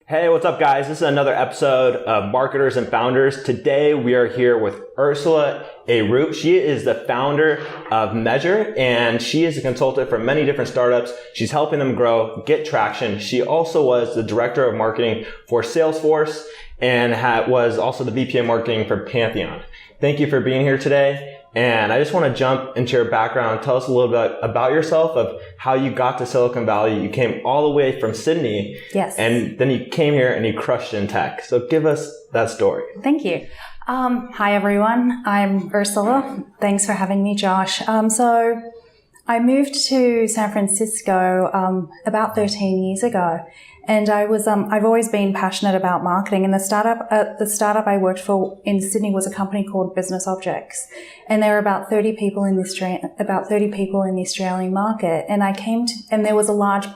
Hey, what's up guys? This is another episode of Marketers and Founders. Today we are here with Ursula Ayrout. She is the founder of Measure and she is a consultant for many different startups. She's helping them grow, get traction. She also was the director of marketing for Salesforce and was also the VP of marketing for Pantheon. Thank you for being here today. And I just want to jump into your background. Tell us a little bit about yourself, of how you got to Silicon Valley. You came all the way from Sydney. Yes. And then you came here and you crushed in tech. So give us that story. Thank you. Hi, everyone. I'm Ursula. Thanks for having me, Josh. So I moved to San Francisco about 13 years ago. And I've always been passionate about marketing. And the startup I worked for in Sydney was a company called Business Objects. And there were about 30 people in the Australian market. And there was a large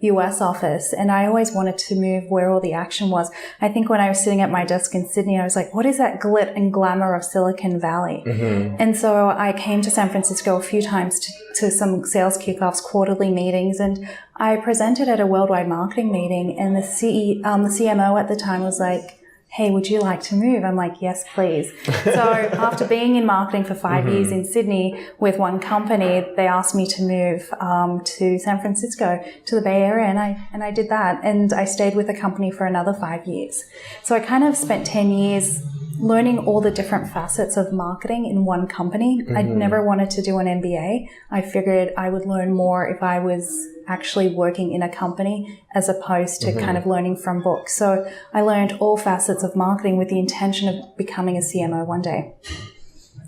US office, and I always wanted to move where all the action was. I think when I was sitting at my desk in Sydney, I was like, what is that glit and glamour of Silicon Valley? Mm-hmm. And so I came to San Francisco a few times to some sales kickoffs, quarterly meetings, and I presented at a worldwide marketing meeting, and the CMO at the time was like, hey, would you like to move? I'm like, yes, please. So after being in marketing for 5 years in Sydney with one company, they asked me to move to San Francisco, to the Bay Area, and I did that. And I stayed with the company for another 5 years. So I kind of spent 10 years learning all the different facets of marketing in one company. I never wanted to do an MBA. I figured I would learn more if I was actually working in a company as opposed to kind of learning from books. So I learned all facets of marketing with the intention of becoming a CMO one day.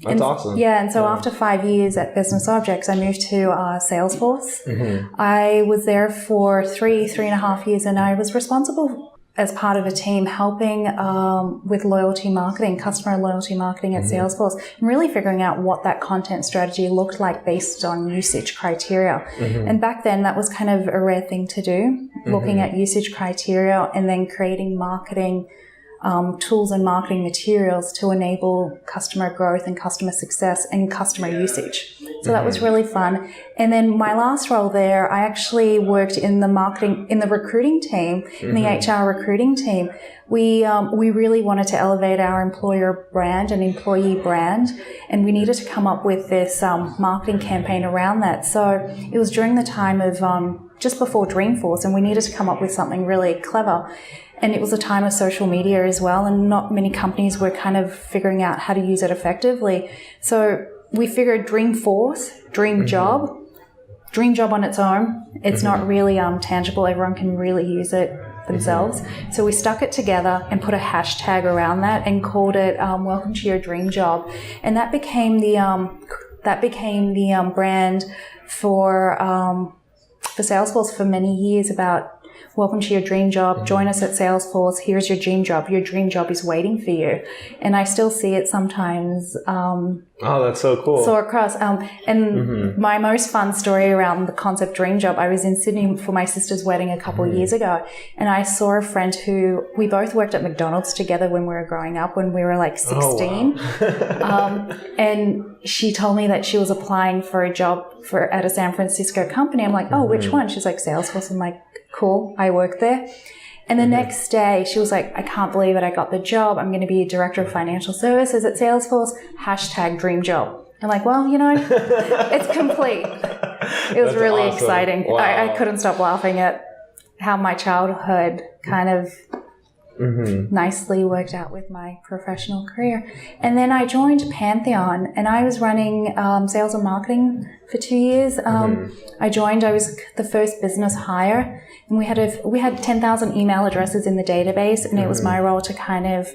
That's awesome. Yeah, and so after 5 years at Business Objects, I moved to Salesforce. I was there for three and a half years, and I was responsible as part of a team helping with loyalty marketing, customer loyalty marketing at Salesforce, and really figuring out what that content strategy looked like based on usage criteria. And back then, that was kind of a rare thing to do, looking at usage criteria and then creating marketing tools and marketing materials to enable customer growth and customer success and customer usage. So that was really fun. And then my last role there, I actually worked in the recruiting team, in the HR recruiting team. We really wanted to elevate our employer brand and employee brand, and we needed to come up with this marketing campaign around that. So it was during the time of just before Dreamforce, and we needed to come up with something really clever. And it was a time of social media as well, and not many companies were kind of figuring out how to use it effectively. So we figured Dreamforce, Dream Job on its own, it's not really tangible. Everyone can really use it themselves. So we stuck it together and put a hashtag around that and called it Welcome to Your Dream Job. And that became the brand for Salesforce for many years, about welcome to your dream job. Join us at Salesforce. Here's your dream job. Your dream job is waiting for you. And I still see it sometimes. Oh, that's so cool. So across. My most fun story around the concept dream job, I was in Sydney for my sister's wedding a couple of years ago. And I saw a friend who, we both worked at McDonald's together when we were growing up, when we were like 16. Oh, wow. And she told me that she was applying for a job at a San Francisco company. I'm like, oh, which one? She's like, Salesforce. I'm like, cool, I work there. And the next day she was like, I can't believe it, I got the job. I'm going to be a director of financial services at Salesforce, hashtag dream job. I'm like, well, it's complete. It was really awesome. Exciting. Wow. I couldn't stop laughing at how my childhood kind of nicely worked out with my professional career. And then I joined Pantheon, and I was running sales and marketing for 2 years. I was the first business hire, and we had 10,000 email addresses in the database, and it was my role to kind of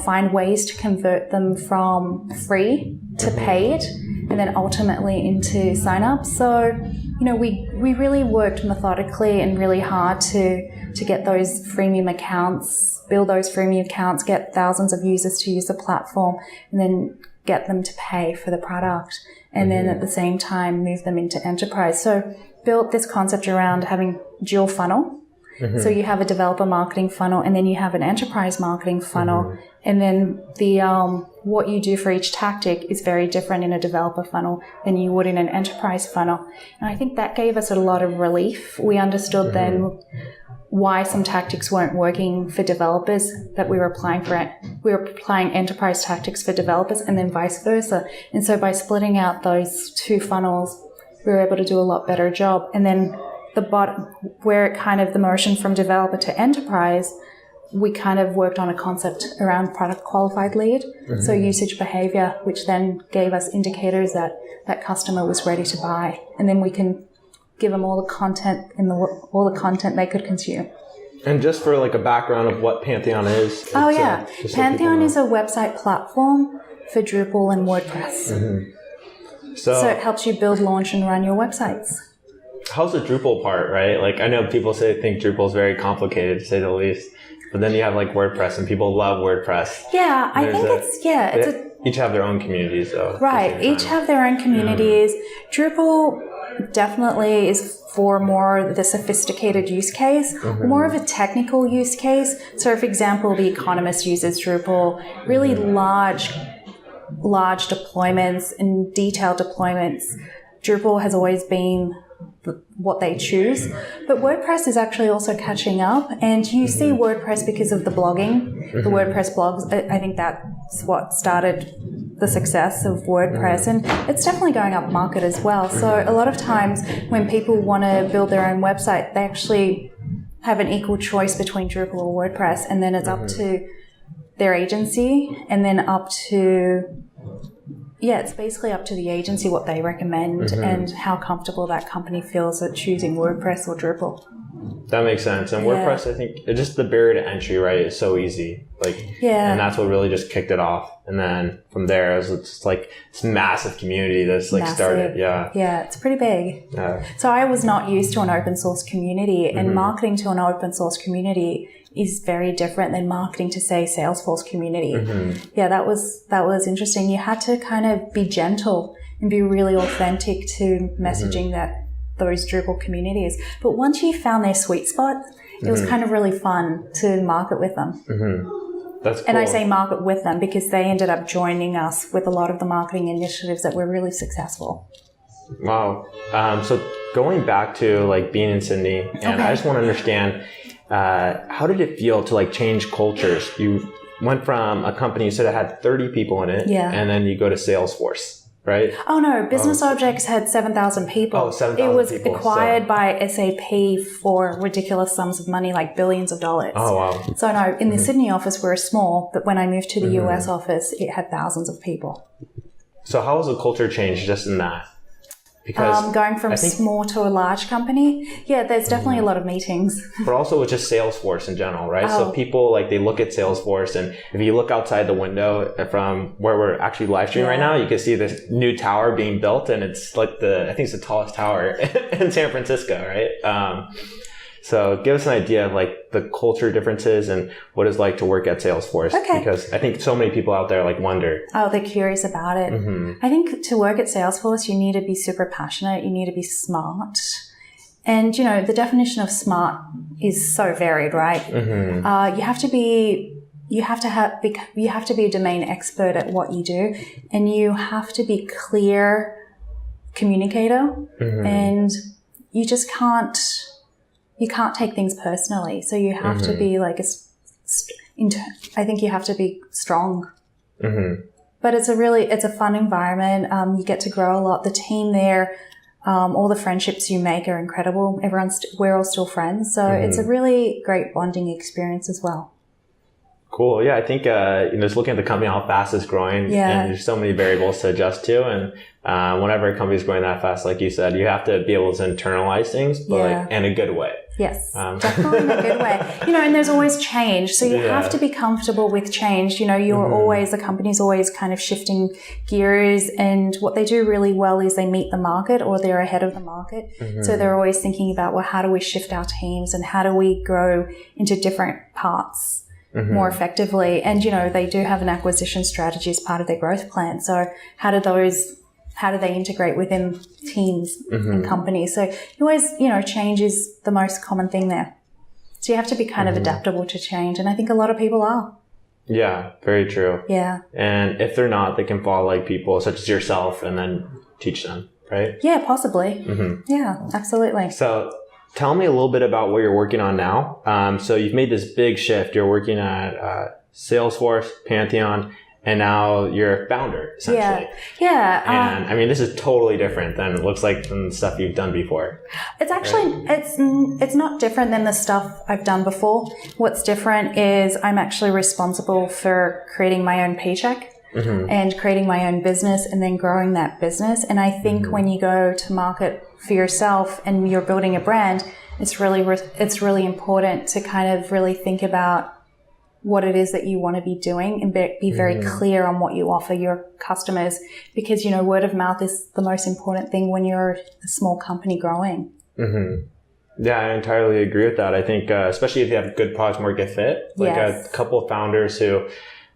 find ways to convert them from free to paid, and then ultimately into signups. So, we really worked methodically and really hard to get those freemium accounts, build those freemium accounts, get thousands of users to use the platform, and then get them to pay for the product. And then at the same time, move them into enterprise. So built this concept around having dual funnel. So you have a developer marketing funnel, and then you have an enterprise marketing funnel. And then the what you do for each tactic is very different in a developer funnel than you would in an enterprise funnel. And I think that gave us a lot of relief. We understood then why some tactics weren't working for developers that we were applying enterprise tactics for developers, and then vice versa. And so by splitting out those two funnels, we were able to do a lot better job. And then the bottom, where it kind of the motion from developer to enterprise, we kind of worked on a concept around product qualified lead. So usage behavior, which then gave us indicators that that customer was ready to buy. And then we can give them all the content all the content they could consume. And just for like a background of what Pantheon is. Pantheon is a website platform for Drupal and WordPress. So it helps you build, launch, and run your websites. How's the Drupal part, right? Like I know people think Drupal is very complicated, to say the least. But then you have like WordPress, and people love WordPress. Yeah, I think each have their own communities, though. Right, each have their own communities. Drupal definitely is for more the sophisticated use case, more of a technical use case. So, for example, The Economist uses Drupal, really large deployments and detailed deployments. Drupal has always been what they choose, but WordPress is actually also catching up, and you see WordPress because of the blogging, the WordPress blogs. I think that's what started the success of WordPress, and it's definitely going up market as well. So a lot of times when people want to build their own website, they actually have an equal choice between Drupal or WordPress, and then it's up to their agency, and then it's basically up to the agency what they recommend and how comfortable that company feels at choosing WordPress or Drupal. That makes sense. And WordPress, I think, it's just the barrier to entry, right, is so easy. And that's what really just kicked it off. And then from there, it was just like this massive community that's started. Yeah, it's pretty big. So I was not used to an open source community, and marketing to an open source community is very different than marketing to, say, Salesforce community. Yeah, that was interesting. You had to kind of be gentle and be really authentic to messaging that those Drupal communities. But once you found their sweet spot, it was kind of really fun to market with them. That's cool. And I say market with them because they ended up joining us with a lot of the marketing initiatives that were really successful. Wow. So going back to like being in Sydney, and I just want to understand, how did it feel to like change cultures? You went from a company, you said it had 30 people in it, and then you go to Salesforce, right? Oh no, Business Objects had 7,000 people. Oh, 7,000 It was people, acquired by SAP for ridiculous sums of money, like billions of dollars. Oh wow. So no, in the Sydney office we were small, but when I moved to the US office, it had thousands of people. So how was the culture change just in that? Because going from small to a large company, there's definitely a lot of meetings. But also with just Salesforce in general, right? So people they look at Salesforce, and if you look outside the window from where we're actually live streaming right now, you can see this new tower being built, and it's like I think it's the tallest tower in San Francisco, right? So give us an idea of like the culture differences and what it's like to work at Salesforce. Because I think so many people out there wonder. Oh, they're curious about it. I think to work at Salesforce, you need to be super passionate. You need to be smart. And, the definition of smart is so varied, right? You have to be a domain expert at what you do, and you have to be clear communicator, and you just can't take things personally. So you have to be I think you have to be strong. But it's a fun environment. You get to grow a lot. The team there, all the friendships you make are incredible. We're all still friends. So it's a really great bonding experience as well. Cool. Yeah, I think just looking at the company, how fast it's growing, and there's so many variables to adjust to. And whenever a company is growing that fast, like you said, you have to be able to internalize things, but in a good way. Yes, definitely in a good way. And there's always change. So you have to be comfortable with change. The company's always kind of shifting gears, and what they do really well is they meet the market, or they're ahead of the market. So they're always thinking about, well, how do we shift our teams, and how do we grow into different parts more effectively? And, they do have an acquisition strategy as part of their growth plan. So how do they integrate within teams and companies? So you always, change is the most common thing there. So you have to be kind of adaptable to change. And I think a lot of people are. Yeah, very true. Yeah. And if they're not, they can follow like people such as yourself and then teach them, right? Yeah, possibly. Yeah, absolutely. So tell me a little bit about what you're working on now. So you've made this big shift. You're working at Salesforce, Pantheon, and now you're a founder, essentially. Yeah. And I mean, this is totally different than it looks like from the stuff you've done before. It's actually, it's not different than the stuff I've done before. What's different is I'm actually responsible for creating my own paycheck and creating my own business and then growing that business. And I think when you go to market for yourself and you're building a brand, it's really important to kind of really think about what it is that you want to be doing and be very clear on what you offer your customers, because, you know, word of mouth is the most important thing when you're a small company growing. Yeah, I entirely agree with that. I think, especially if you have good product market fit, like a couple of founders who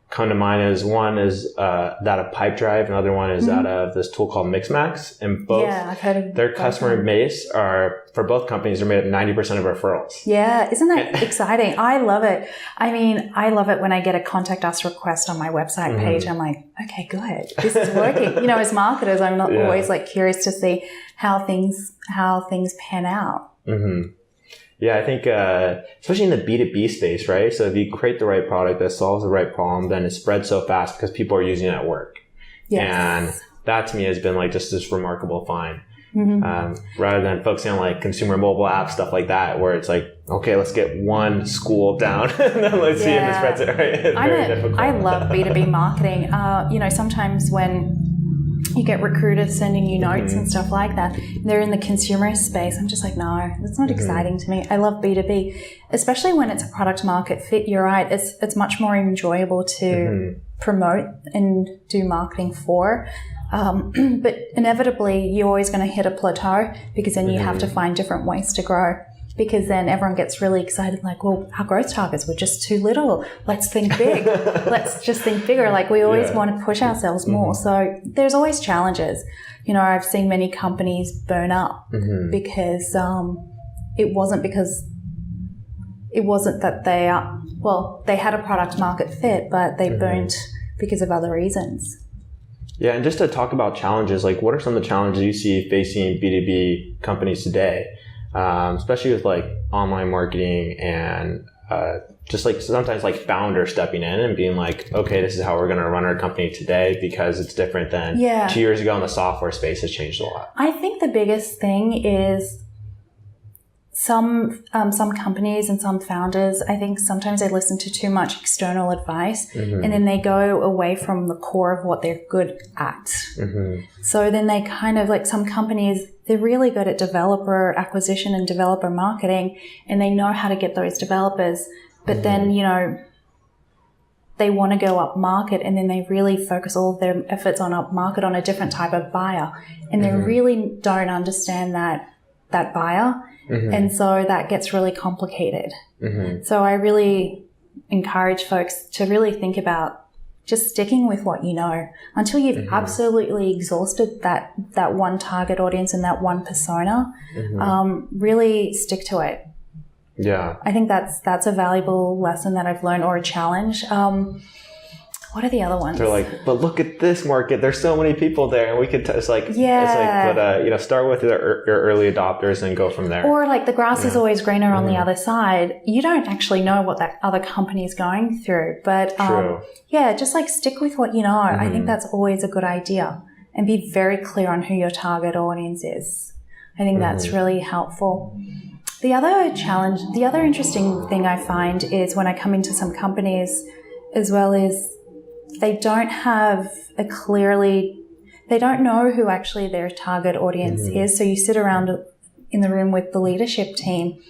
come to mind is one is that of Pipedrive, another one is that of this tool called Mixmax, and both I've heard of their customer base are, for both companies, are made up 90% of referrals. Yeah, isn't that exciting? I love it. I mean, I love it when I get a contact us request on my website page. I'm like, okay, good, this is working. You know, as marketers, I'm not always like curious to see how things pan out. Yeah, I think, especially in the B2B space, right? So if you create the right product that solves the right problem, then it spreads so fast because people are using it at work. And that to me has been like just this remarkable find. Rather than focusing on like consumer mobile apps, stuff like that, where it's like, okay, let's get one school down and then let's see if it spreads it, right? It's very difficult. I love B2B marketing. You know, sometimes when you get recruiters sending you notes and stuff like that, they're in the consumer space. I'm just like, no, that's not exciting to me. I love B2B, especially when it's a product market fit. You're right. It's much more enjoyable to promote and do marketing for. But inevitably, you're always going to hit a plateau because then you have to find different ways to grow. Because then everyone gets really excited, like, well, our growth targets were just too little. Let's think big. Let's just think bigger. Like, we always want to push ourselves more. So there's always challenges. You know, I've seen many companies burn up because it wasn't that they had a product market fit, but they burnt because of other reasons. Yeah, and just to talk about challenges, like what are some of the challenges you see facing B2B companies today? Especially with like online marketing and just like sometimes like founders stepping in and being like, okay, this is how we're going to run our company today because it's different than 2 years ago, and the software space has changed a lot. I think the biggest thing is some companies and some founders, I think sometimes they listen to too much external advice and then they go away from the core of what they're good at. So then they kind of like some companies, they're really good at developer acquisition and developer marketing, and they know how to get those developers. But then, you know, they want to go up market, and then they really focus all of their efforts on up market on a different type of buyer. And they really don't understand that buyer. And so that gets really complicated. So I really encourage folks to really think about just sticking with what you know until you've absolutely exhausted that one target audience and that one persona. Really stick to it. Yeah. I think that's a valuable lesson that I've learned, or a challenge. What are the other ones? They're like, but look at this market. There's so many people there, and we could. It's like, you know, start with your early adopters and go from there. Or like the grass is always greener on the other side. You don't actually know what that other company is going through, but just like stick with what you know. I think that's always a good idea, and be very clear on who your target audience is. I think that's really helpful. The other interesting thing I find is when I come into some companies, as well as they don't know who actually their target audience is. So you sit around in the room with the leadership team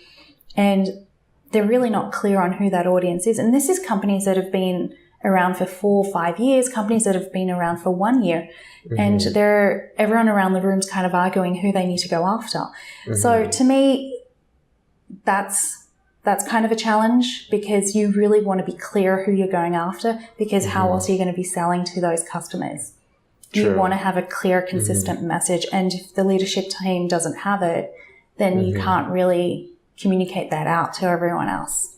and they're really not clear on who that audience is. And this is companies that have been around for 4 or 5 years, companies that have been around for 1 year. And everyone around the room's kind of arguing who they need to go after. So to me, that's kind of a challenge, because you really want to be clear who you're going after, because how else are you going to be selling to those customers? You want to have a clear, consistent message. And if the leadership team doesn't have it, then you can't really communicate that out to everyone else.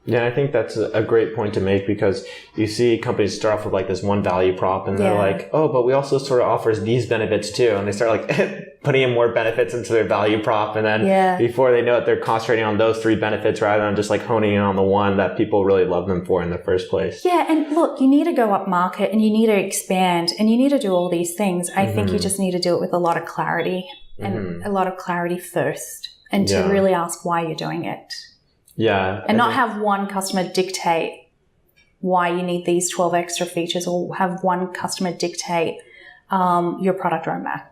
Yeah, I think that's a great point to make, because you see companies start off with like this one value prop and they're like, oh, but we also sort of offers these benefits too. And they start like putting in more benefits into their value prop. And then before they know it, they're concentrating on those 3 benefits rather than just like honing in on the one that people really love them for in the first place. Yeah. And look, you need to go up market and you need to expand and you need to do all these things. I think you just need to do it with a lot of clarity and a lot of clarity first, and to really ask why you're doing it. Yeah. And not have one customer dictate why you need these 12 extra features, or have one customer dictate your product roadmap.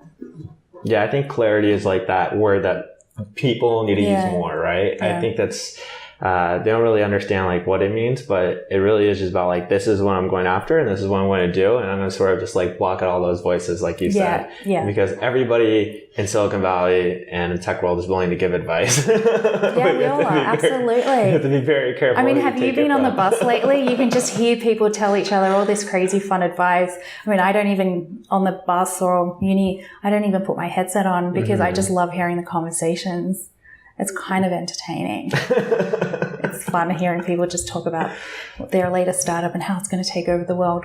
Yeah, I think clarity is like that word that people need to use more, right? I think that's, they don't really understand like what it means, but it really is just about like, this is what I'm going after and this is what I'm going to do. And I'm going to sort of just like block out all those voices, like you said. Yeah. Because everybody in Silicon Valley and the tech world is willing to give advice. Yeah, we all are. Absolutely. You have to be very careful. I mean, have you been on the bus lately? You can just hear people tell each other all this crazy fun advice. I mean, I don't even, on the bus or uni, I don't even put my headset on because I just love hearing the conversations. It's kind of entertaining. It's fun hearing people just talk about their latest startup and how it's going to take over the world.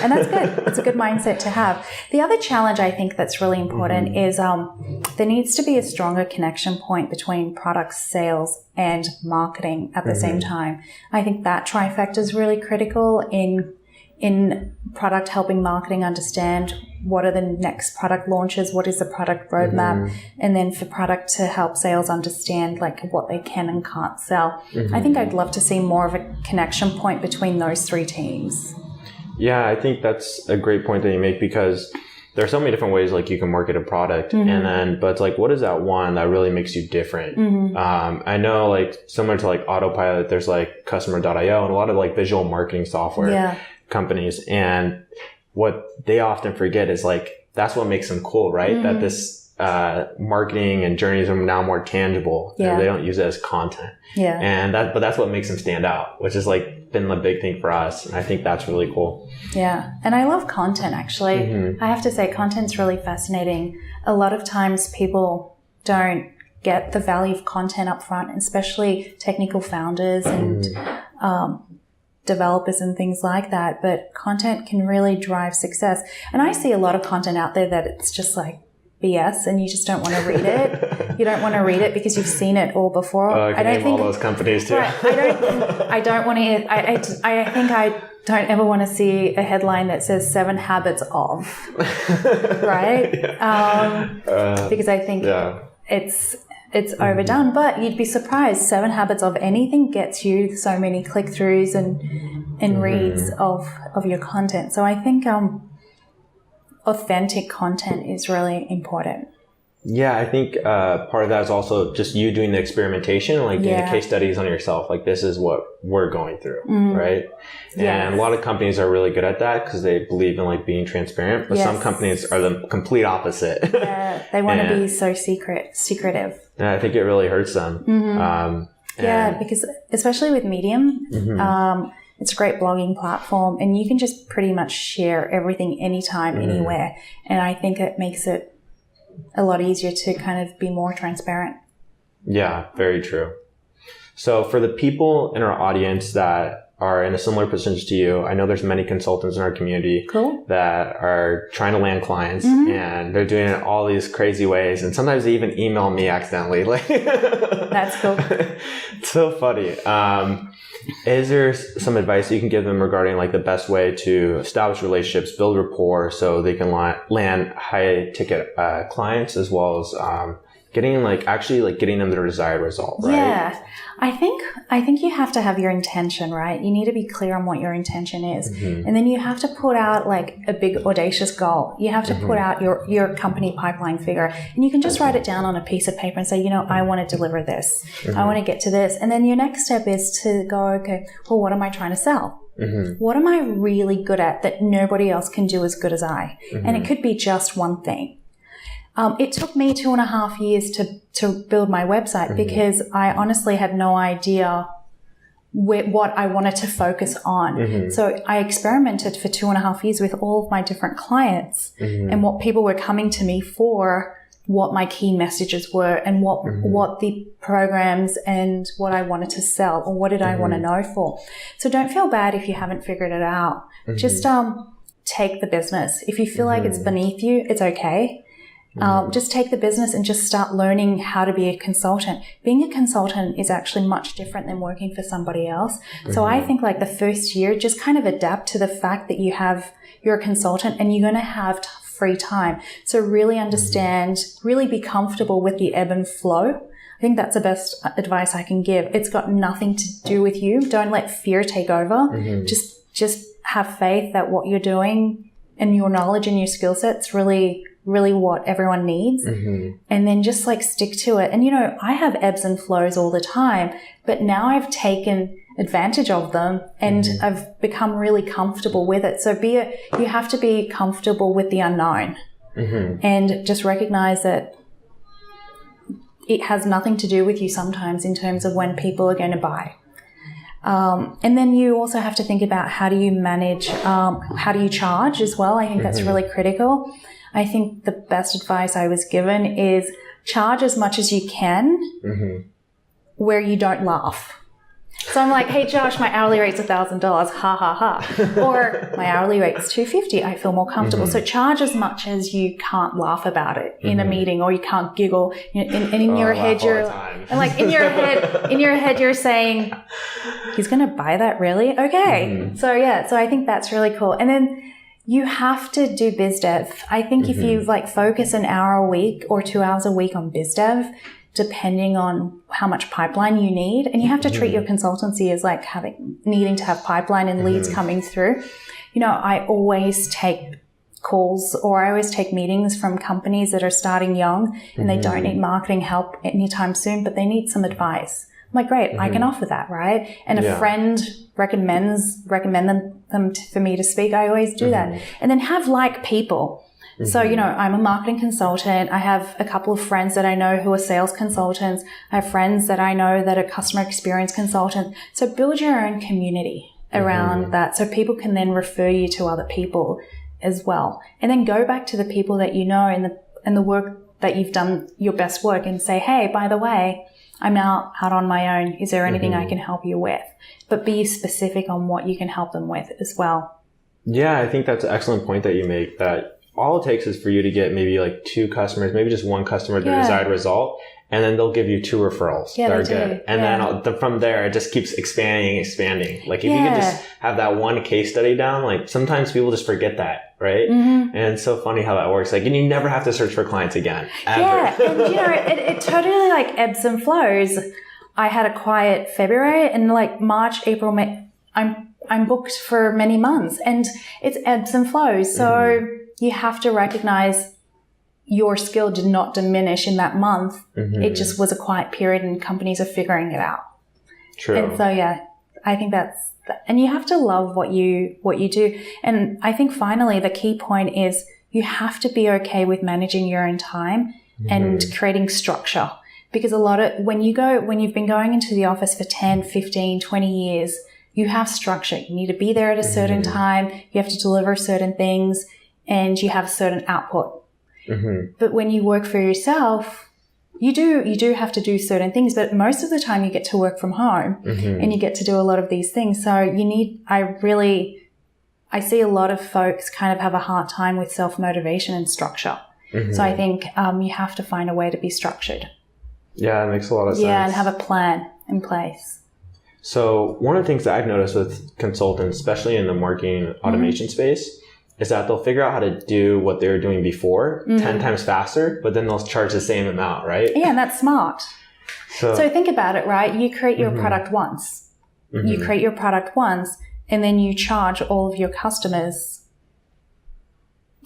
And that's good. It's a good mindset to have. The other challenge I think that's really important is there needs to be a stronger connection point between product sales and marketing at the same time. I think that trifecta is really critical in product helping marketing understand what are the next product launches, what is the product roadmap, and then for product to help sales understand like what they can and can't sell. I think I'd love to see more of a connection point between those 3 teams. Yeah, I think that's a great point that you make, because there are so many different ways like you can market a product, and then, but it's like, what is that one that really makes you different? I know like similar to like Autopilot, there's like Customer.io and a lot of like visual marketing software companies, and what they often forget is like, that's what makes them cool, right? That this marketing and journeys are now more tangible. And they don't use it as content. But that's what makes them stand out, which is like been the big thing for us. And I think that's really cool. Yeah. And I love content, actually. I have to say, content's really fascinating. A lot of times people don't get the value of content up front, especially technical founders and developers and things like that. But content can really drive success. And I see a lot of content out there that it's just like BS and you just don't want to read it. You don't want to read it because you've seen it all before. I don't think all those companies too. Right, I don't want to, I think I don't ever want to see a headline that says 7 habits of, right? Because I think it's overdone, but you'd be surprised. 7 habits of anything gets you so many click-throughs and reads of your content. So I think authentic content is really important. Yeah, I think part of that is also just you doing the experimentation, like doing the case studies on yourself. Like, this is what we're going through, right? And a lot of companies are really good at that because they believe in like being transparent. But some companies are the complete opposite. Yeah, they want to be so secretive. And I think it really hurts them. Because especially with Medium, it's a great blogging platform, and you can just pretty much share everything anytime, anywhere. And I think it makes it a lot easier to kind of be more transparent. Yeah, very true. So for the people in our audience that are in a similar position to you, I know there's many consultants in our community that are trying to land clients, and they're doing it all these crazy ways. And sometimes they even email me accidentally. Like, that's cool. It's so funny. Is there some advice you can give them regarding like the best way to establish relationships, build rapport, so they can land high ticket clients, as well as getting them their desired result, right? Yeah. I think you have to have your intention, right? You need to be clear on what your intention is. And then you have to put out like a big audacious goal. You have to put out your company pipeline figure, and you can just write it down on a piece of paper and say, I want to deliver this. I want to get to this. And then your next step is to go, okay, well, what am I trying to sell? What am I really good at that nobody else can do as good as I? And it could be just one thing. It took me 2.5 years to build my website because I honestly had no idea what I wanted to focus on. So I experimented for 2.5 years with all of my different clients and what people were coming to me for what my key messages were and what the programs and what I wanted to sell or what did I want to know for. So don't feel bad if you haven't figured it out. Just take the business. If you feel like it's beneath you, it's okay. Just take the business and just start learning how to be a consultant. Being a consultant is actually much different than working for somebody else. So I think like the first year, just kind of adapt to the fact that you're a consultant and you're going to have free time. So really understand, really be comfortable with the ebb and flow. I think that's the best advice I can give. It's got nothing to do with you. Don't let fear take over. Just have faith that what you're doing and your knowledge and your skill set's really what everyone needs. And then just like stick to it. And, I have ebbs and flows all the time, but now I've taken advantage of them and I've become really comfortable with it. So you have to be comfortable with the unknown and just recognize that it has nothing to do with you sometimes in terms of when people are going to buy. And then you also have to think about how do you manage, how do you charge as well? I think that's really critical. I think the best advice I was given is charge as much as you can where you don't laugh. So I'm like, hey, Josh, my hourly rate's $1,000. Ha, ha, ha. Or my hourly rate's $250. I feel more comfortable. So charge as much as you can't laugh about it in a meeting or you can't giggle. And in your head, in your head, you're saying, he's going to buy that, really? Okay. So I think that's really cool. And then you have to do biz dev. I think if you focus an hour a week or 2 hours a week on biz dev, depending on how much pipeline you need, and you have to treat your consultancy as like needing to have pipeline and leads coming through. I always take calls or I always take meetings from companies that are starting young and they don't need marketing help anytime soon, but they need some advice. I'm like, great, I can offer that, right? And a friend recommend them for me to speak. I always do that. And then have people. So, I'm a marketing consultant. I have a couple of friends that I know who are sales consultants. I have friends that I know that are customer experience consultants. So build your own community around that so people can then refer you to other people as well. And then go back to the people that you know and the work that you've done your best work and say, hey, by the way, I'm now out on my own. Is there anything I can help you with? But be specific on what you can help them with as well. Yeah, I think that's an excellent point that you make, that all it takes is for you to get maybe 2 customers, maybe just 1 customer, the desired result, and then they'll give you 2 referrals that are good. And then from there, it just keeps expanding. Like if you can just have that one case study down, sometimes people just forget that, right? And it's so funny how that works. And you never have to search for clients again, ever. Yeah, and it totally ebbs and flows. I had a quiet February and March, April, May, I'm booked for many months and it's ebbs and flows. So you have to recognize your skill did not diminish in that month. It just was a quiet period and companies are figuring it out. True. And so, I think and you have to love what you do. And I think finally the key point is you have to be okay with managing your own time and creating structure. Because when you've been going into the office for 10, 15, 20 years, you have structure. You need to be there at a certain time. You have to deliver certain things and you have certain output. But when you work for yourself, you do have to do certain things, but most of the time you get to work from home and you get to do a lot of these things. So I see a lot of folks kind of have a hard time with self-motivation and structure. So I think you have to find a way to be structured. Yeah, it makes a lot of sense. Yeah, and have a plan in place. So one of the things that I've noticed with consultants, especially in the marketing automation space, is that they'll figure out how to do what they were doing before 10 times faster, but then they'll charge the same amount, right? Yeah, and that's smart. So think about it, right? You create your product once. You create your product once, and then you charge all of your customers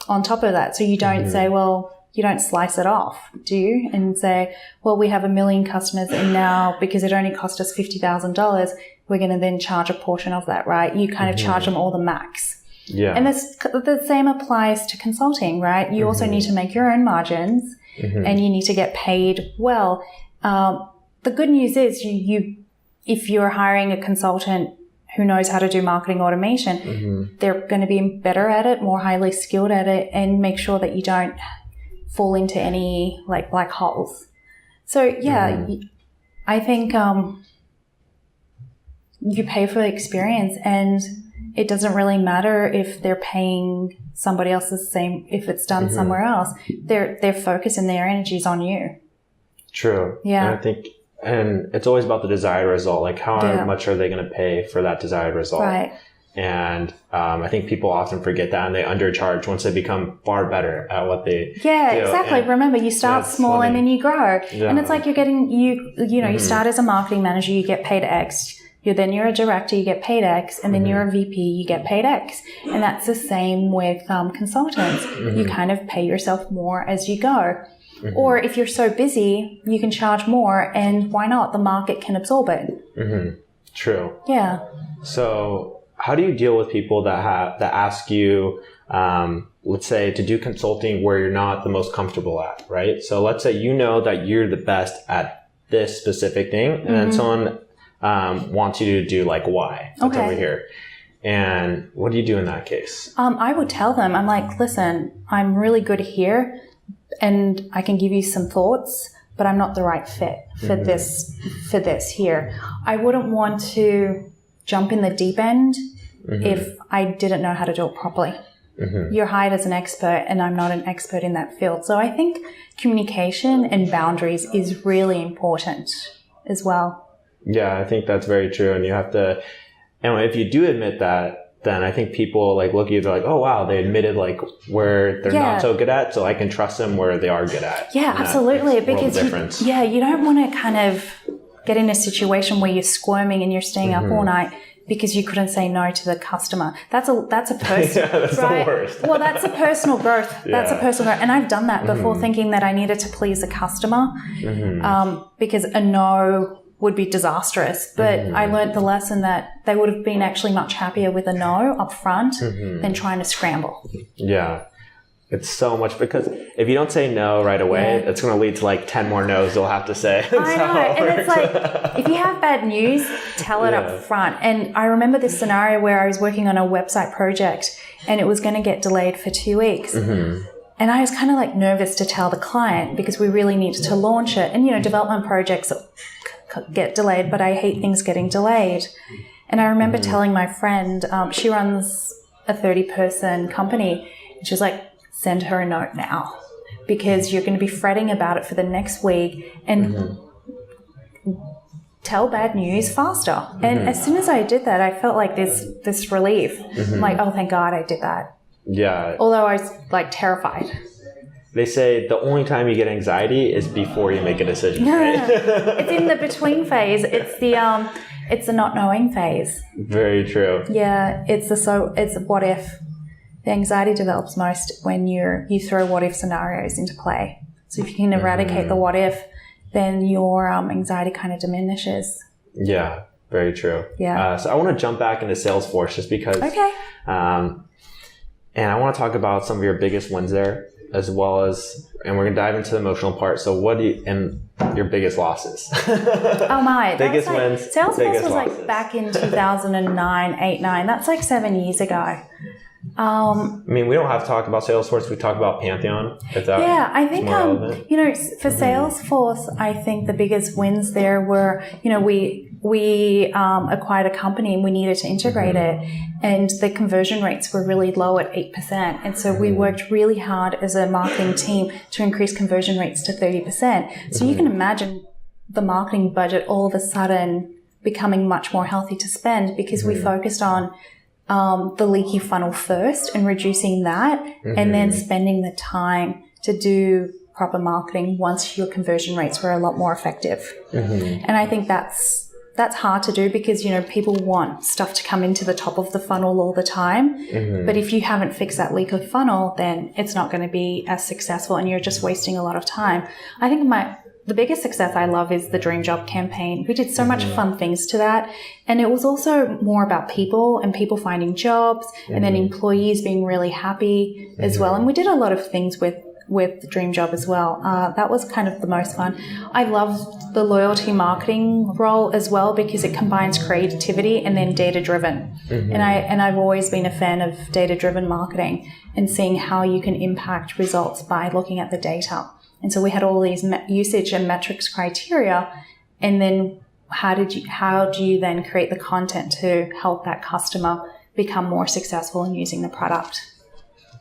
on top of that. So you don't say, well, you don't slice it off, do you? And say, well, we have 1 million customers and now because it only cost us $50,000, we're going to then charge a portion of that, right? You kind of charge them all the max. Yeah. And the same applies to consulting, right? You also need to make your own margins and you need to get paid well. The good news is if you're hiring a consultant who knows how to do marketing automation, they're going to be better at it, more highly skilled at it, and make sure that you don't fall into any like black holes. So yeah, I think you pay for the experience, and it doesn't really matter if they're paying somebody else the same, if it's done somewhere else. Their focus and their energy is on you. True. Yeah. And I think, and it's always about the desired result. Like how much are they going to pay for that desired result? Right. And I think people often forget that, and they undercharge once they become far better at what they do. Exactly. And remember, you start small and then you grow. Yeah. And it's like you're getting, you start as a marketing manager, you get paid X. Then you're a director, you get paid X. And then you're a VP, you get paid X. And that's the same with consultants. You kind of pay yourself more as you go. Or if you're so busy, you can charge more, and why not? The market can absorb it. True. Yeah. So how do you deal with people that ask you, let's say, to do consulting where you're not the most comfortable at, right? So let's say you know that you're the best at this specific thing, and then someone wants you to do like Y. That's over here. And what do you do in that case? I would tell them, I'm like, listen, I'm really good here, and I can give you some thoughts, but I'm not the right fit for this here. I wouldn't want to jump in the deep end if I didn't know how to do it properly. You're hired as an expert, and I'm not an expert in that field. So I think communication and boundaries is really important as well. Yeah, I think that's very true. And you have to, and if you do admit that, then I think people like look at you, they're like, oh wow, they admitted like where they're not so good at, so I can trust them where they are good at. Yeah, absolutely. Because you don't want to kind of get in a situation where you're squirming and you're staying up all night because you couldn't say no to the customer. That's a personal, that's right? The worst. Well, that's a personal growth. That's a personal growth. And I've done that before, thinking that I needed to please a customer because a no would be disastrous. But I learned the lesson that they would have been actually much happier with a no up front than trying to scramble. Yeah. It's so much, because if you don't say no right away, it's going to lead to like 10 more no's they'll have to say. I know. And it's like, if you have bad news, tell it up front. And I remember this scenario where I was working on a website project and it was going to get delayed for 2 weeks. And I was kind of like nervous to tell the client because we really needed to launch it. And, development projects get delayed, but I hate things getting delayed. And I remember telling my friend, she runs a 30-person company, and she was like, send her a note now, because you're going to be fretting about it for the next week, and tell bad news faster. And as soon as I did that, I felt like this relief. I'm like, oh, thank God I did that. Yeah. Although I was like terrified. They say the only time you get anxiety is before you make a decision. Right? It's in the between phase. It's the not knowing phase. Very true. Yeah. It's what if. The anxiety develops most when you throw what if scenarios into play. So if you can eradicate the what if, then your anxiety kind of diminishes. Yeah, very true. Yeah. So I want to jump back into Salesforce just because. Okay. And I want to talk about some of your biggest wins there, as well as, and we're going to dive into the emotional part. So and your biggest losses? Oh my. Biggest wins. Salesforce was losses. Like back in 2009, 8-9. That's like 7 years ago. I mean, we don't have to talk about Salesforce. We talk about Pantheon. I think, for Salesforce, I think the biggest wins there were, we acquired a company and we needed to integrate it, and the conversion rates were really low at 8%. And so we worked really hard as a marketing team to increase conversion rates to 30%. So you can imagine the marketing budget all of a sudden becoming much more healthy to spend, because we focused on the leaky funnel first and reducing that, and then spending the time to do proper marketing once your conversion rates were a lot more effective. And I think that's hard to do because, people want stuff to come into the top of the funnel all the time. But if you haven't fixed that leak of funnel, then it's not going to be as successful and you're just wasting a lot of time. I think the biggest success I love is the Dream Job campaign. We did so much fun things to that. And it was also more about people and people finding jobs and then employees being really happy as well. And we did a lot of things with with Dream Job as well. That was kind of the most fun. I loved the loyalty marketing role as well because it combines creativity and then data-driven. Mm-hmm. And I've always been a fan of data-driven marketing and seeing how you can impact results by looking at the data. And so we had all these usage and metrics criteria, and then how do you then create the content to help that customer become more successful in using the product?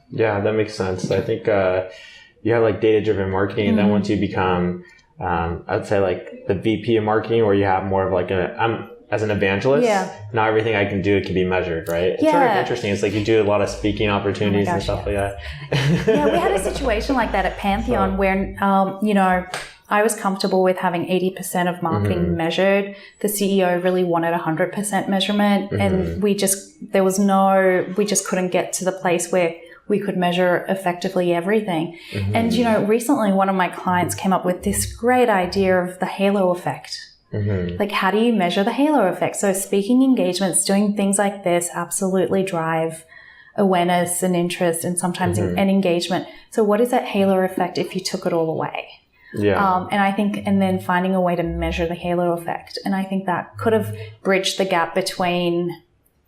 Yeah, that makes sense. I think you have like data-driven marketing, and then once you become, I'd say like the VP of marketing, where you have more of like as an evangelist, not everything I can do can be measured, right? It's sort of interesting. It's like you do a lot of speaking opportunities and stuff like that. Yeah, we had a situation like that at Pantheon where, I was comfortable with having 80% of marketing measured. The CEO really wanted 100% measurement, and we just couldn't get to the place where we could measure effectively everything. And, recently one of my clients came up with this great idea of the halo effect. Like, how do you measure the halo effect? So speaking engagements, doing things like this absolutely drive awareness and interest and sometimes an engagement. So what is that halo effect if you took it all away? Yeah. And then finding a way to measure the halo effect. And I think that could have bridged the gap between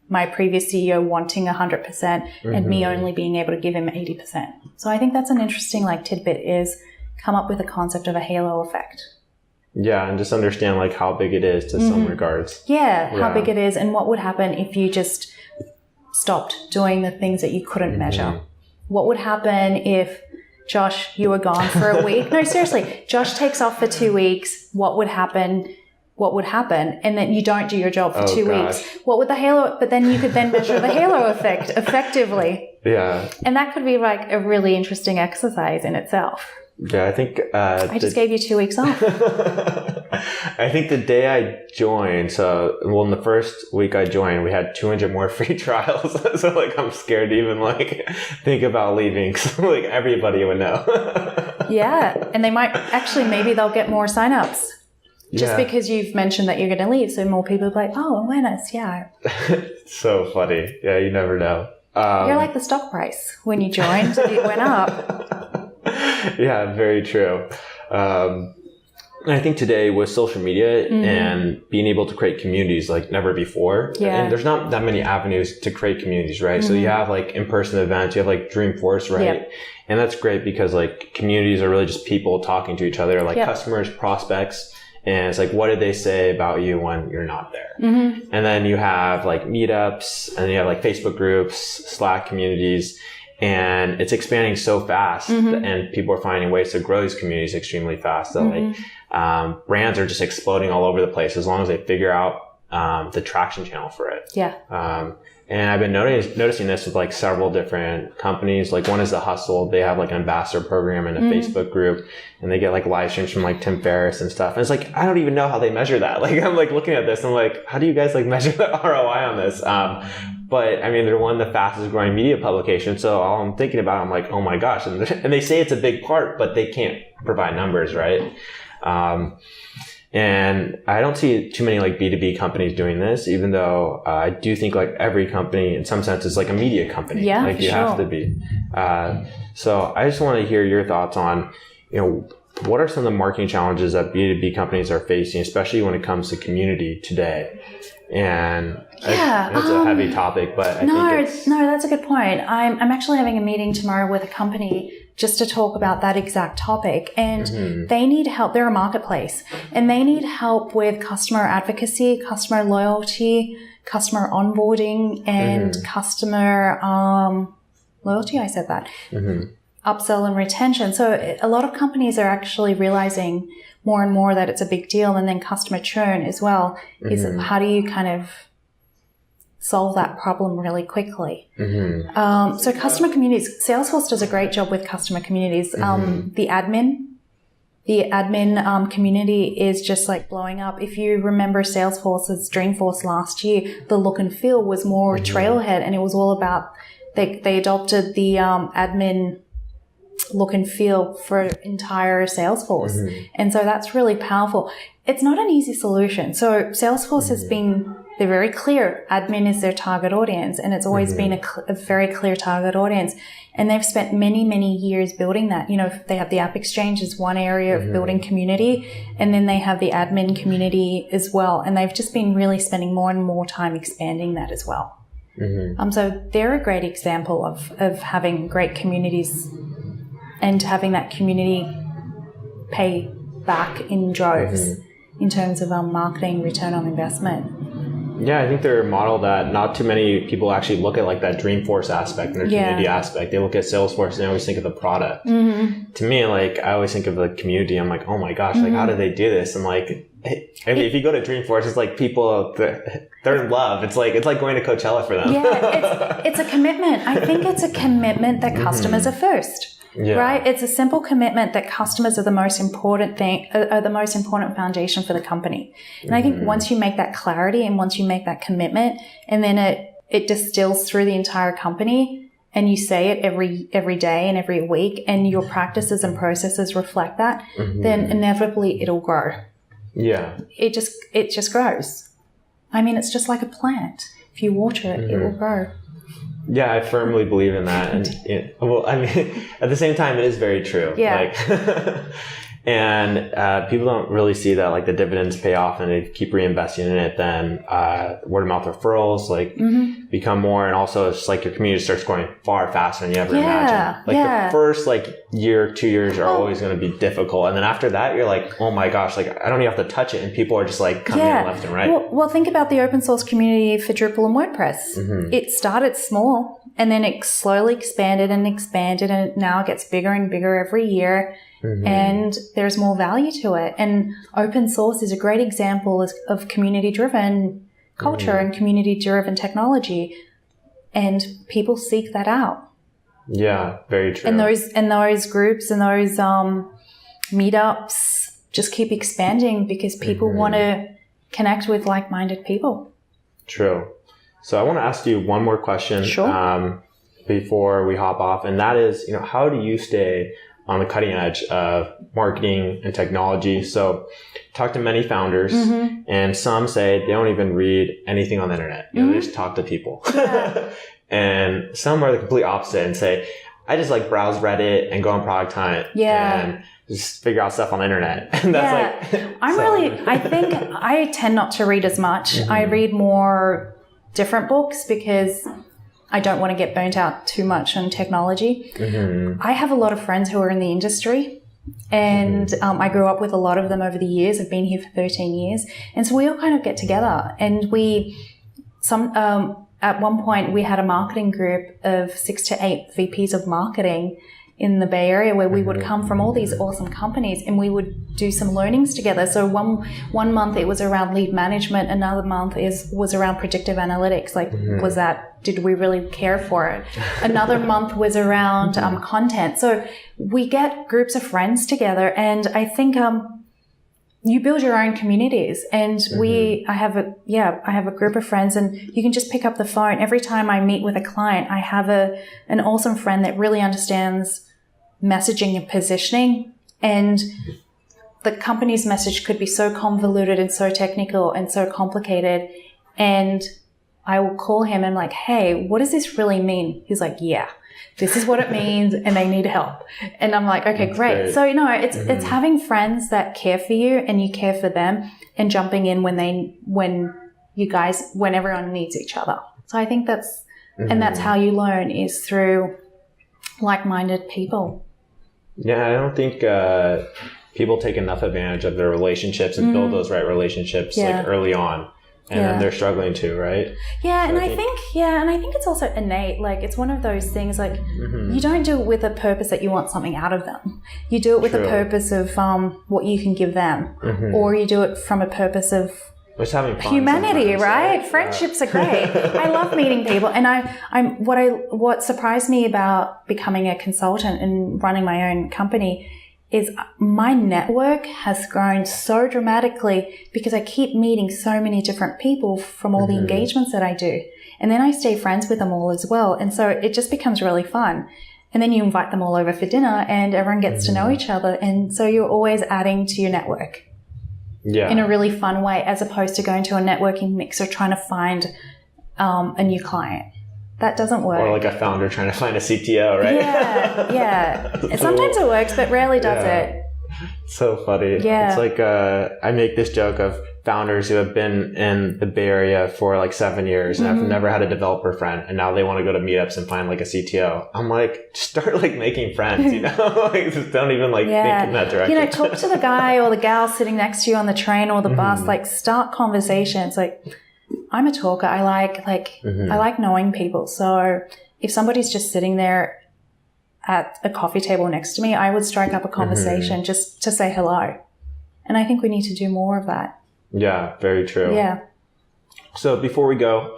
my previous CEO wanting 100% and me only being able to give him 80%. So I think that's an interesting tidbit, is come up with a concept of a halo effect. Yeah, and just understand how big it is to some regards. Yeah, how big it is and what would happen if you just stopped doing the things that you couldn't measure. What would happen if, Josh, you were gone for a week? No, seriously, Josh takes off for 2 weeks. What would happen? And then you don't do your job for 2 weeks. What would the halo, but then you could then measure the halo effect effectively. Yeah. And that could be a really interesting exercise in itself. Yeah, I think... I just gave you 2 weeks off. I think the day I joined, in the first week I joined, we had 200 more free trials. So I'm scared to even think about leaving. So everybody would know. Yeah. And they might maybe they'll get more signups. Just because you've mentioned that you're going to leave. So more people will be like, oh, awareness, yeah. So funny. Yeah, you never know. You're like the stock price. When you joined, it went up. Yeah, very true. And I think today with social media and being able to create communities like never before, and there's not that many avenues to create communities, right? So you have in-person events, you have Dreamforce, right? Yep. And that's great because communities are really just people talking to each other, customers, prospects. And it's what did they say about you when you're not there? And then you have meetups, and you have Facebook groups, Slack communities. And it's expanding so fast, and people are finding ways to grow these communities extremely fast. So brands are just exploding all over the place as long as they figure out the traction channel for it. Yeah. And I've been noticing this with several different companies. One is The Hustle. They have an ambassador program in a Facebook group, and they get live streams from Tim Ferriss and stuff. And it's I don't even know how they measure that. I'm looking at this and how do you guys measure the ROI on this? But I mean, they're one of the fastest growing media publications. So all I'm thinking about, I'm oh my gosh. And they say it's a big part, but they can't provide numbers, right? And I don't see too many B2B companies doing this, even though I do think every company in some sense is a media company. Yeah, you have to be. So I just want to hear your thoughts on, what are some of the marketing challenges that B2B companies are facing, especially when it comes to community today? And it's a heavy topic, but I think that's a good point. I'm actually having a meeting tomorrow with a company just to talk about that exact topic. And they need help. They're a marketplace, and they need help with customer advocacy, customer loyalty, customer onboarding, and customer loyalty. I said that. Upsell and retention. So a lot of companies are actually realizing more and more that it's a big deal. And then customer churn as well is how do you kind of solve that problem really quickly? So customer communities, Salesforce does a great job with customer communities. The admin community is just blowing up. If you remember Salesforce's Dreamforce last year, the look and feel was more Trailhead, and it was all about, they adopted the admin look and feel for entire Salesforce. And so that's really powerful. It's not an easy solution. So Salesforce has been they're very clear. Admin is their target audience, and it's always been a very clear target audience. And they've spent many, many years building that. You know, they have the App Exchange as one area of building community, and then they have the admin community as well. And they've just been really spending more and more time expanding that as well. So they're a great example of having great communities and having that community pay back in droves in terms of marketing return on investment. Yeah, I think they're a model that not too many people actually look at, like that Dreamforce aspect and their community aspect. They look at Salesforce and they always think of the product. To me, like, I always think of the community. I'm like, oh my gosh, like, how do they do this? And like, I mean, if you go to Dreamforce, it's like people, they're in love. It's like going to Coachella for them. Yeah, it's a commitment. I think it's a commitment that customers are first. Yeah. Right? It's a simple commitment that customers are the most important thing, are the most important foundation for the company. And I think once you make that clarity and once you make that commitment, and then it distills through the entire company, and you say it every day and every week, and your practices and processes reflect that, then inevitably it'll grow. Yeah. It just grows. I mean, it's just like a plant. If you water it, it will grow. Yeah, I firmly believe in that. And well, I mean, at the same time, it is very true. Yeah. Like, and people don't really see that, like, the dividends pay off and they keep reinvesting in it. Then word of mouth referrals become more, and also it's like your community starts growing far faster than you ever imagined. Like the first year, 2 years are always going to be difficult, and then after that, you're like, oh my gosh, like I don't even have to touch it, and people are just like coming in left and right. Well, think about the open source community for Drupal and WordPress. It started small, and then it slowly expanded, and now it gets bigger and bigger every year. And there's more value to it. And open source is a great example of community-driven culture and community-driven technology. And people seek that out. Yeah, very true. And those groups and those meetups just keep expanding because people want to connect with like-minded people. True. So I want to ask you one more question before we hop off. And that is, how do you stay on the cutting edge of marketing and technology? So talk to many founders, and some say they don't even read anything on the internet. They just talk to people. And some are the complete opposite and say, I just like browse Reddit and go on Product Hunt and just figure out stuff on the internet. And that's I think I tend not to read as much. I read more different books because I don't want to get burnt out too much on technology. I have a lot of friends who are in the industry, and I grew up with a lot of them over the years. I've been here for 13 years. And so we all kind of get together, and at one point we had a marketing group of 6 to 8 VPs of marketing in the Bay Area, where we would come from all these awesome companies and we would do some learnings together. So one month it was around lead management, another month was around predictive analytics. Like, did we really care for it? Another month was around content. So we get groups of friends together, and I think you build your own communities. And I have a group of friends, and you can just pick up the phone. Every time I meet with a client, I have an awesome friend that really understands messaging and positioning, and the company's message could be so convoluted and so technical and so complicated, and I will call him and I'm like, hey, what does this really mean? He's like, yeah, this is what it means, and they need help. And I'm like, okay, great. So it's having friends that care for you and you care for them, and jumping in when everyone needs each other. So I think that's how you learn, is through like-minded people. Yeah, I don't think people take enough advantage of their relationships and build those right relationships like early on, and then they're struggling to, right? Yeah, so I think it's also innate. Like, it's one of those things, like, you don't do it with a purpose that you want something out of them. You do it with a purpose of what you can give them, or you do it from a purpose of just having fun, humanity, right? Friendships are great. I love meeting people, and what surprised me about becoming a consultant and running my own company is my network has grown so dramatically because I keep meeting so many different people from all the engagements that I do, and then I stay friends with them all as well, and so it just becomes really fun. And then you invite them all over for dinner, and everyone gets to know each other, and so you're always adding to your network. in a really fun way, as opposed to going to a networking mix or trying to find a new client. That doesn't work. Or like a founder trying to find a CTO, right? Yeah. Sometimes it works, but rarely does it. So funny. Yeah. It's like I make this joke of founders who have been in the Bay Area for like 7 years and have never had a developer friend, and now they want to go to meetups and find like a CTO. I'm like, just start like making friends, you know? Like, just don't even like think in that direction. You know, talk to the guy or the gal sitting next to you on the train or the bus. Like, start conversations. Like, I'm a talker. I like knowing people. So if somebody's just sitting there at a coffee table next to me, I would strike up a conversation just to say hello. And I think we need to do more of that. Yeah, very true. Yeah. So before we go,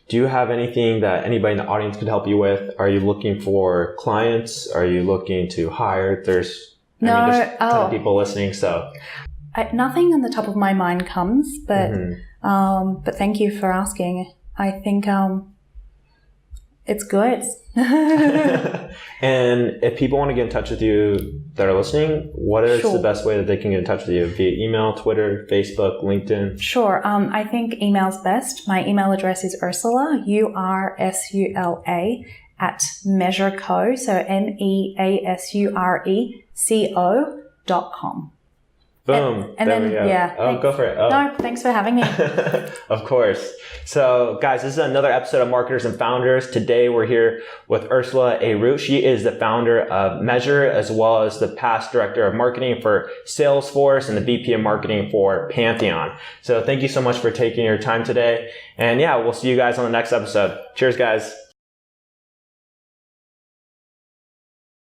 do you have anything that anybody in the audience could help you with? Are you looking for clients? Are you looking to hire? There's a ton of people listening, so. Nothing on the top of my mind comes, but thank you for asking. I think it's good. And if people want to get in touch with you that are listening, what is the best way that they can get in touch with you? Via email, Twitter, Facebook, LinkedIn? Sure. I think email's best. My email address is Ursula, Ursula, at measureco, so measureco.com. Boom. And there then, we go. yeah. Oh, go for it. Oh. No, thanks for having me. Of course. So, guys, this is another episode of Marketers and Founders. Today, we're here with Ursula Ayrout. She is the founder of Measure, as well as the past director of marketing for Salesforce and the VP of marketing for Pantheon. So, thank you so much for taking your time today. And yeah, we'll see you guys on the next episode. Cheers, guys.